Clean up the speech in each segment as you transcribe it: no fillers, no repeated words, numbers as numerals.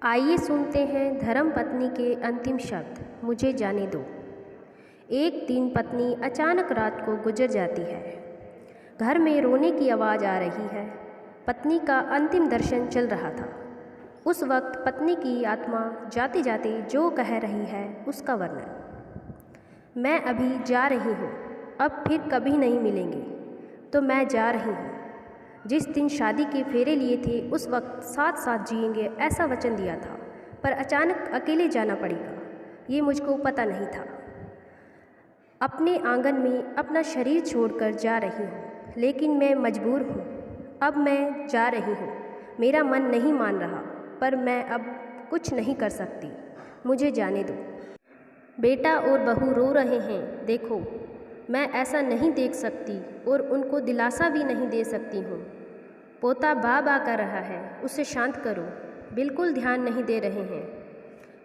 आइए सुनते हैं धर्मपत्नी के अंतिम शब्द, मुझे जाने दो। एक दिन पत्नी अचानक रात को गुजर जाती है। घर में रोने की आवाज़ आ रही है। पत्नी का अंतिम दर्शन चल रहा था। उस वक्त पत्नी की आत्मा जाते जाते जो कह रही है उसका वर्णन। मैं अभी जा रही हूँ, अब फिर कभी नहीं मिलेंगे, तो मैं जा रही हूँ। जिस दिन शादी के फेरे लिए थे उस वक्त साथ साथ जिएंगे ऐसा वचन दिया था, पर अचानक अकेले जाना पड़ेगा ये मुझको पता नहीं था। अपने आंगन में अपना शरीर छोड़कर जा रही हूँ, लेकिन मैं मजबूर हूँ। अब मैं जा रही हूँ, मेरा मन नहीं मान रहा, पर मैं अब कुछ नहीं कर सकती, मुझे जाने दो। बेटा और बहू रो रहे हैं, देखो मैं ऐसा नहीं देख सकती और उनको दिलासा भी नहीं दे सकती हूँ। पोता बा बा कर रहा है, उसे शांत करो, बिल्कुल ध्यान नहीं दे रहे हैं।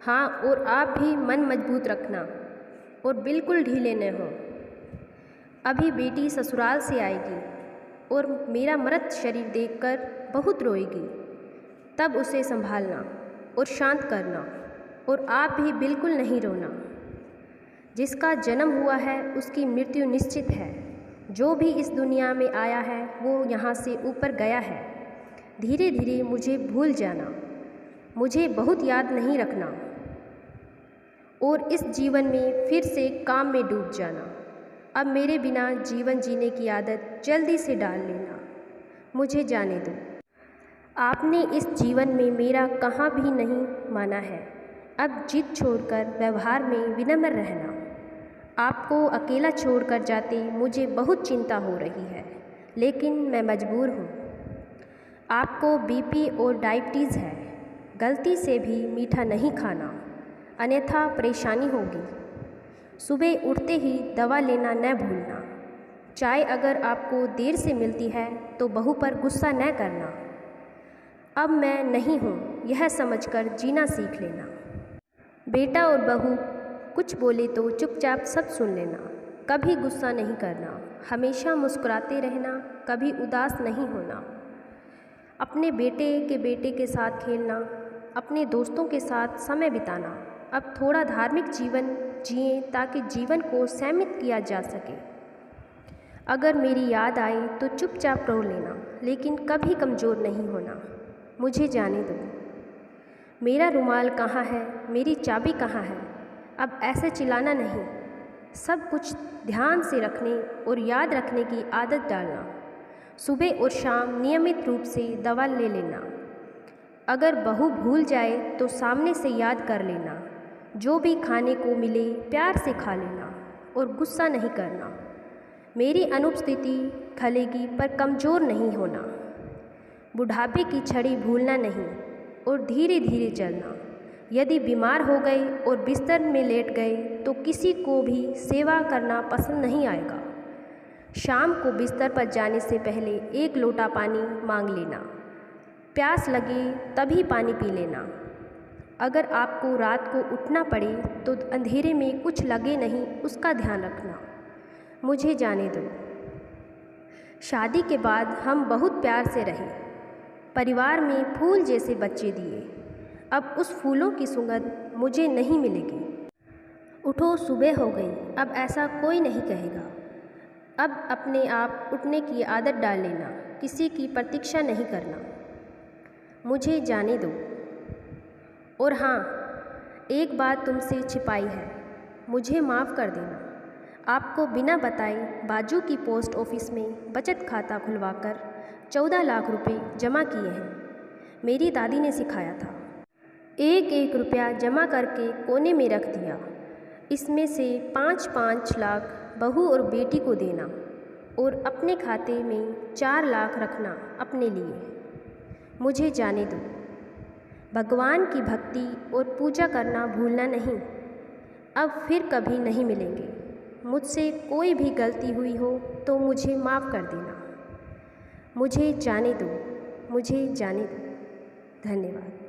हाँ, और आप भी मन मजबूत रखना और बिल्कुल ढीले न हो। अभी बेटी ससुराल से आएगी और मेरा मृत शरीर देखकर बहुत रोएगी, तब उसे संभालना और शांत करना, और आप भी बिल्कुल नहीं रोना। जिसका जन्म हुआ है उसकी मृत्यु निश्चित है। जो भी इस दुनिया में आया है वो यहाँ से ऊपर गया है। धीरे धीरे मुझे भूल जाना, मुझे बहुत याद नहीं रखना, और इस जीवन में फिर से काम में डूब जाना। अब मेरे बिना जीवन जीने की आदत जल्दी से डाल लेना, मुझे जाने दो। आपने इस जीवन में मेरा कहाँ भी नहीं माना है। अब जिद छोड़कर व्यवहार में विनम्र रहना। आपको अकेला छोड़कर जाते मुझे बहुत चिंता हो रही है, लेकिन मैं मजबूर हूँ। आपको बीपी और डायबिटीज़ है, गलती से भी मीठा नहीं खाना, अन्यथा परेशानी होगी। सुबह उठते ही दवा लेना न भूलना। चाय अगर आपको देर से मिलती है तो बहू पर गुस्सा न करना। अब मैं नहीं हूँ यह समझकर जीना सीख लेना। बेटा और बहू कुछ बोले तो चुपचाप सब सुन लेना। कभी गुस्सा नहीं करना, हमेशा मुस्कुराते रहना, कभी उदास नहीं होना। अपने बेटे के साथ खेलना, अपने दोस्तों के साथ समय बिताना। अब थोड़ा धार्मिक जीवन जिएं ताकि जीवन को संयमित किया जा सके। अगर मेरी याद आए तो चुपचाप रो लेना, लेकिन कभी कमज़ोर नहीं होना, मुझे जाने दो। मेरा रुमाल कहाँ है, मेरी चाबी कहाँ है। अब ऐसे चिल्लाना नहीं, सब कुछ ध्यान से रखने और याद रखने की आदत डालना। सुबह और शाम नियमित रूप से दवा ले लेना। अगर बहू भूल जाए तो सामने से याद कर लेना। जो भी खाने को मिले प्यार से खा लेना और गुस्सा नहीं करना। मेरी अनुपस्थिति खलेगी पर कमज़ोर नहीं होना। बुढ़ापे की छड़ी भूलना नहीं और धीरे धीरे चलना। यदि बीमार हो गए और बिस्तर में लेट गए तो किसी को भी सेवा करना पसंद नहीं आएगा। शाम को बिस्तर पर जाने से पहले एक लोटा पानी मांग लेना। प्यास लगे तभी पानी पी लेना। अगर आपको रात को उठना पड़े तो अंधेरे में कुछ लगे नहीं, उसका ध्यान रखना, मुझे जाने दो। शादी के बाद हम बहुत प्यार से रहे, परिवार में फूल जैसे बच्चे दिए। अब उस फूलों की सुगंध मुझे नहीं मिलेगी। उठो, सुबह हो गई, अब ऐसा कोई नहीं कहेगा। अब अपने आप उठने की आदत डाल लेना, किसी की प्रतीक्षा नहीं करना, मुझे जाने दो। और हाँ, एक बात तुमसे छिपाई है, मुझे माफ़ कर देना। आपको बिना बताए बाजू की पोस्ट ऑफिस में बचत खाता खुलवाकर 14 लाख रुपए जमा किए हैं। मेरी दादी ने सिखाया था। एक एक रुपया जमा करके कोने में रख दिया। इसमें से 5-5 लाख बहू और बेटी को देना और अपने खाते में 4 लाख रखना अपने लिए, मुझे जाने दो। भगवान की भक्ति और पूजा करना भूलना नहीं। अब फिर कभी नहीं मिलेंगे। मुझसे कोई भी गलती हुई हो तो मुझे माफ़ कर देना, मुझे जाने दो, मुझे जाने दो। धन्यवाद।